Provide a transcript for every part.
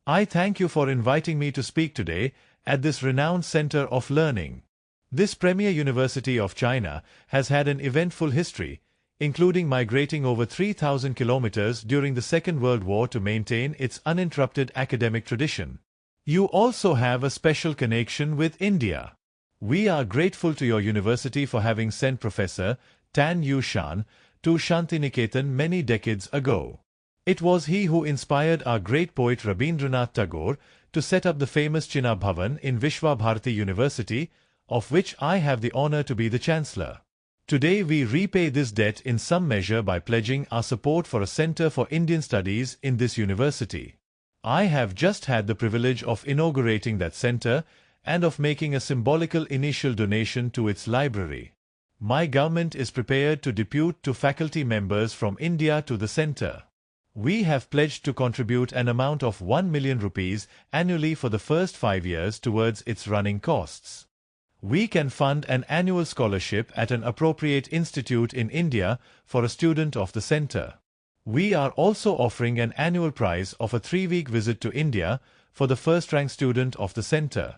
I thank you for inviting me to speak today at this renowned center of learning. This premier university of China has had an eventful history, including migrating over 3,000 kilometers during the Second World War to maintain its uninterrupted academic tradition. You also have a special connection with India. We are grateful to your university for having sent Professor Tan Yushan to Shantiniketan many decades ago. It was he who inspired our great poet Rabindranath Tagore to set up the famous Chinna Bhavan in Vishwabharati University, of which I have the honor to be the Chancellor. Today we repay this debt in some measure by pledging our support for a Center for Indian Studies in this university. I have just had the privilege of inaugurating that center and of making a symbolical initial donation to its library. My government is prepared to depute two faculty members from India to the center. We have pledged to contribute an amount of 1 million rupees annually for the first 5 years towards its running costs. We can fund an annual scholarship at an appropriate institute in India for a student of the center. We are also offering an annual prize of a 3-week visit to India for the first-ranked student of the center.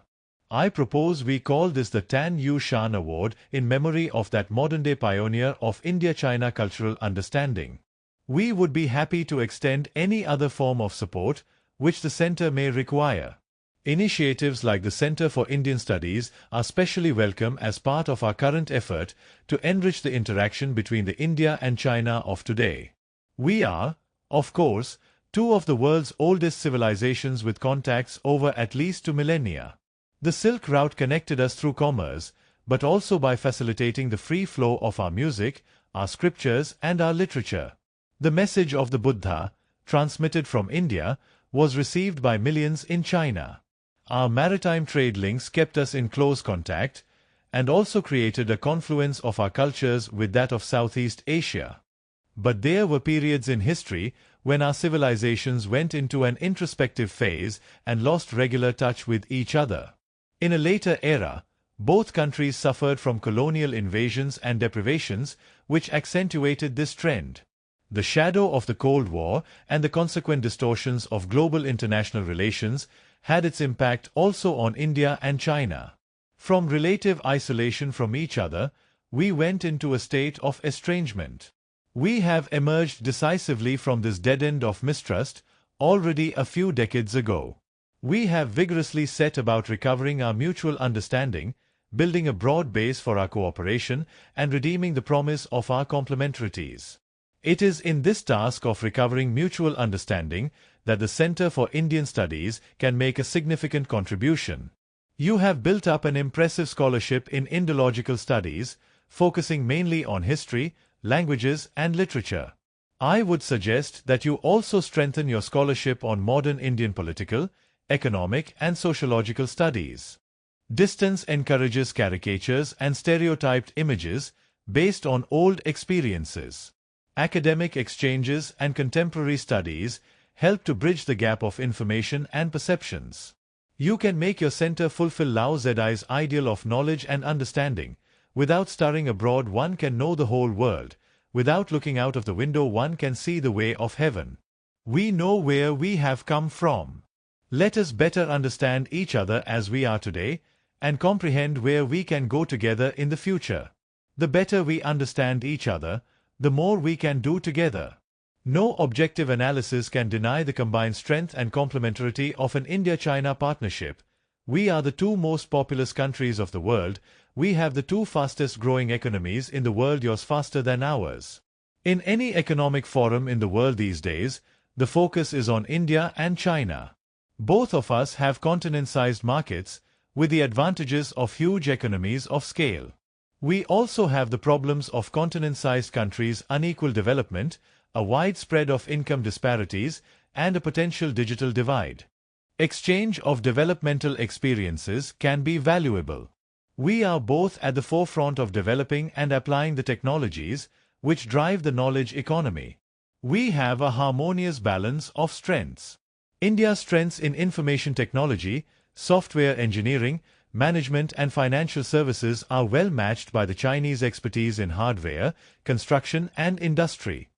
I propose we call this the Tan Yushan Award in memory of that modern-day pioneer of India-China cultural understanding. We would be happy to extend any other form of support which the center may require. Initiatives like the Center for Indian Studies are specially welcome as part of our current effort to enrich the interaction between the India and China of today. We are, of course, two of the world's oldest civilizations with contacts over at least 2 millennia. The Silk Route connected us through commerce, but also by facilitating the free flow of our music, our scriptures, and our literature. The message of the Buddha, transmitted from India, was received by millions in China. Our maritime trade links kept us in close contact, and also created a confluence of our cultures with that of Southeast Asia. But there were periods in history when our civilizations went into an introspective phase and lost regular touch with each other. In a later era, both countries suffered from colonial invasions and deprivations, which accentuated this trend. The shadow of the Cold War and the consequent distortions of global international relations had its impact also on India and China. From relative isolation from each other, we went into a state of estrangement. We have emerged decisively from this dead end of mistrust already a few decades ago. We have vigorously set about recovering our mutual understanding, building a broad base for our cooperation, and redeeming the promise of our complementarities. It is in this task of recovering mutual understanding that the Center for Indian Studies can make a significant contribution. You have built up an impressive scholarship in Indological studies, focusing mainly on history, languages, and literature. I would suggest that you also strengthen your scholarship on modern Indian political, economic, and sociological studies. Distance encourages caricatures and stereotyped images based on old experiences. Academic exchanges and contemporary studies help to bridge the gap of information and perceptions. You can make your center fulfill Lao Zedai's ideal of knowledge and understanding. Without staring abroad, one can know the whole world. Without looking out of the window, one can see the way of heaven. We know where we have come from. Let us better understand each other as we are today, and comprehend where we can go together in the future. The better we understand each other, the more we can do together. No objective analysis can deny the combined strength and complementarity of an India-China partnership. We are the two most populous countries of the world. We have the two fastest growing economies in the world, yours faster than ours. In any economic forum in the world these days, the focus is on India and China. Both of us have continent-sized markets, with the advantages of huge economies of scale. We also have the problems of continent-sized countries' unequal development, a wide spread of income disparities, and a potential digital divide. Exchange of developmental experiences can be valuable. We are both at the forefront of developing and applying the technologies which drive the knowledge economy. We have a harmonious balance of strengths. India's strengths in information technology, software engineering, management, and financial services are well matched by the Chinese expertise in hardware, construction, and industry.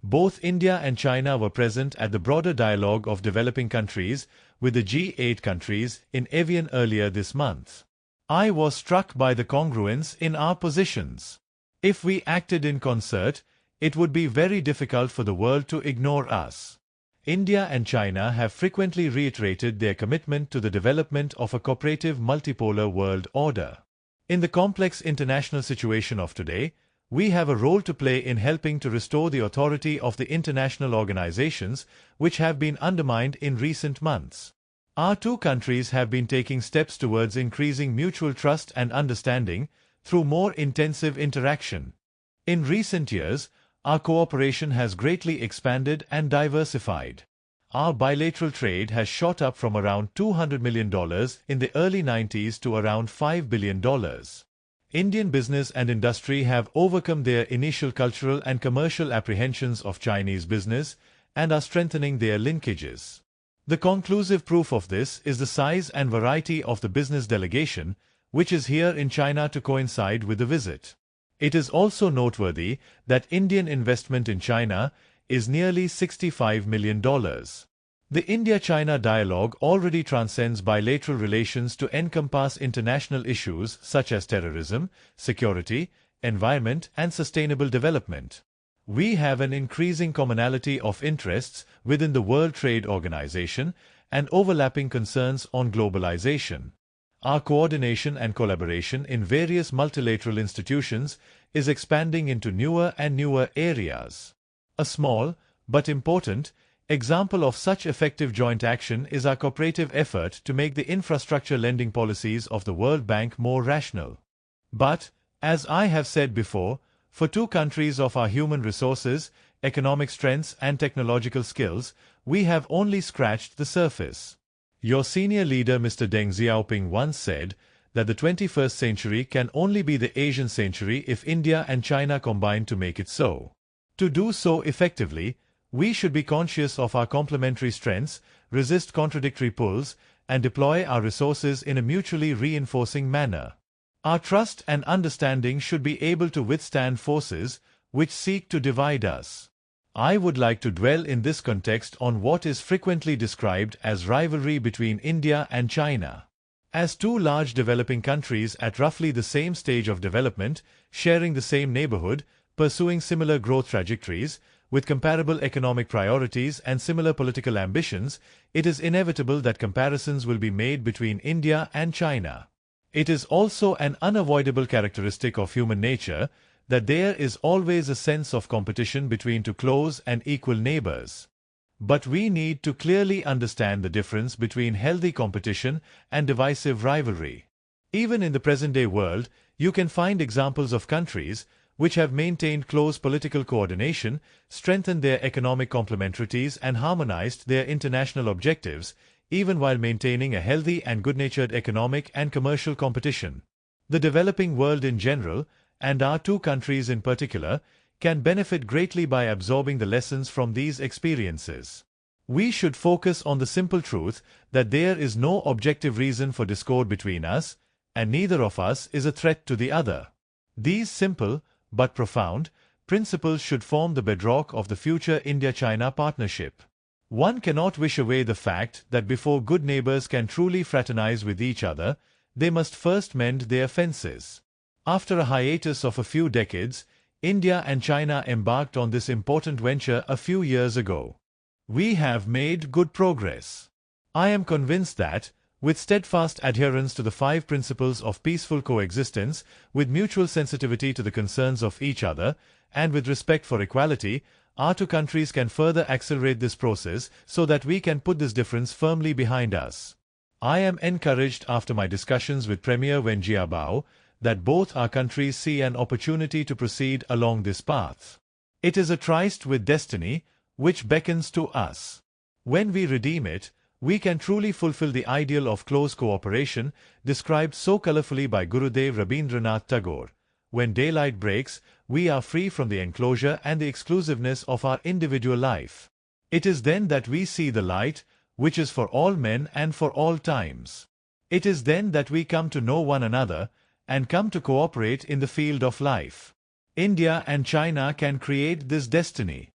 Both India and China were present at the broader dialogue of developing countries with the G8 countries in Evian earlier this month. I was struck by the congruence in our positions. If we acted in concert, it would be very difficult for the world to ignore us. India and China have frequently reiterated their commitment to the development of a cooperative multipolar world order. In the complex international situation of today, we have a role to play in helping to restore the authority of the international organizations which have been undermined in recent months. Our two countries have been taking steps towards increasing mutual trust and understanding through more intensive interaction. In recent years, our cooperation has greatly expanded and diversified. Our bilateral trade has shot up from around $200 million in the early 90s to around $5 billion. Indian business and industry have overcome their initial cultural and commercial apprehensions of Chinese business and are strengthening their linkages. The conclusive proof of this is the size and variety of the business delegation, which is here in China to coincide with the visit. It is also noteworthy that Indian investment in China is nearly $65 million. The India-China dialogue already transcends bilateral relations to encompass international issues such as terrorism, security, environment, and sustainable development. We have an increasing commonality of interests within the World Trade Organization and overlapping concerns on globalization. Our coordination and collaboration in various multilateral institutions is expanding into newer and newer areas. A small, but important, example of such effective joint action is our cooperative effort to make the infrastructure lending policies of the World Bank more rational. But, as I have said before, for two countries of our human resources, economic strengths and technological skills, we have only scratched the surface. Your senior leader Mr. Deng Xiaoping once said that the 21st century can only be the Asian century if India and China combine to make it so. To do so effectively, we should be conscious of our complementary strengths, resist contradictory pulls, and deploy our resources in a mutually reinforcing manner. Our trust and understanding should be able to withstand forces which seek to divide us. I would like to dwell in this context on what is frequently described as rivalry between India and China. As two large developing countries at roughly the same stage of development, sharing the same neighborhood, pursuing similar growth trajectories, with comparable economic priorities and similar political ambitions, it is inevitable that comparisons will be made between India and China. It is also an unavoidable characteristic of human nature that there is always a sense of competition between two close and equal neighbors. But we need to clearly understand the difference between healthy competition and divisive rivalry. Even in the present-day world, you can find examples of countries which have maintained close political coordination, strengthened their economic complementarities and harmonized their international objectives, even while maintaining a healthy and good-natured economic and commercial competition. The developing world in general, and our two countries in particular, can benefit greatly by absorbing the lessons from these experiences. We should focus on the simple truth that there is no objective reason for discord between us, and neither of us is a threat to the other. These simple, but profound, principles should form the bedrock of the future India-China partnership. One cannot wish away the fact that before good neighbors can truly fraternize with each other, they must first mend their fences. After a hiatus of a few decades, India and China embarked on this important venture a few years ago. We have made good progress. I am convinced that, with steadfast adherence to the 5 principles of peaceful coexistence, with mutual sensitivity to the concerns of each other, and with respect for equality, our two countries can further accelerate this process so that we can put this difference firmly behind us. I am encouraged after my discussions with Premier Wen Jiabao that both our countries see an opportunity to proceed along this path. It is a tryst with destiny, which beckons to us. When we redeem it, we can truly fulfill the ideal of close cooperation described so colorfully by Gurudev Rabindranath Tagore. When daylight breaks, we are free from the enclosure and the exclusiveness of our individual life. It is then that we see the light, which is for all men and for all times. It is then that we come to know one another, and come to cooperate in the field of life. India and China can create this destiny.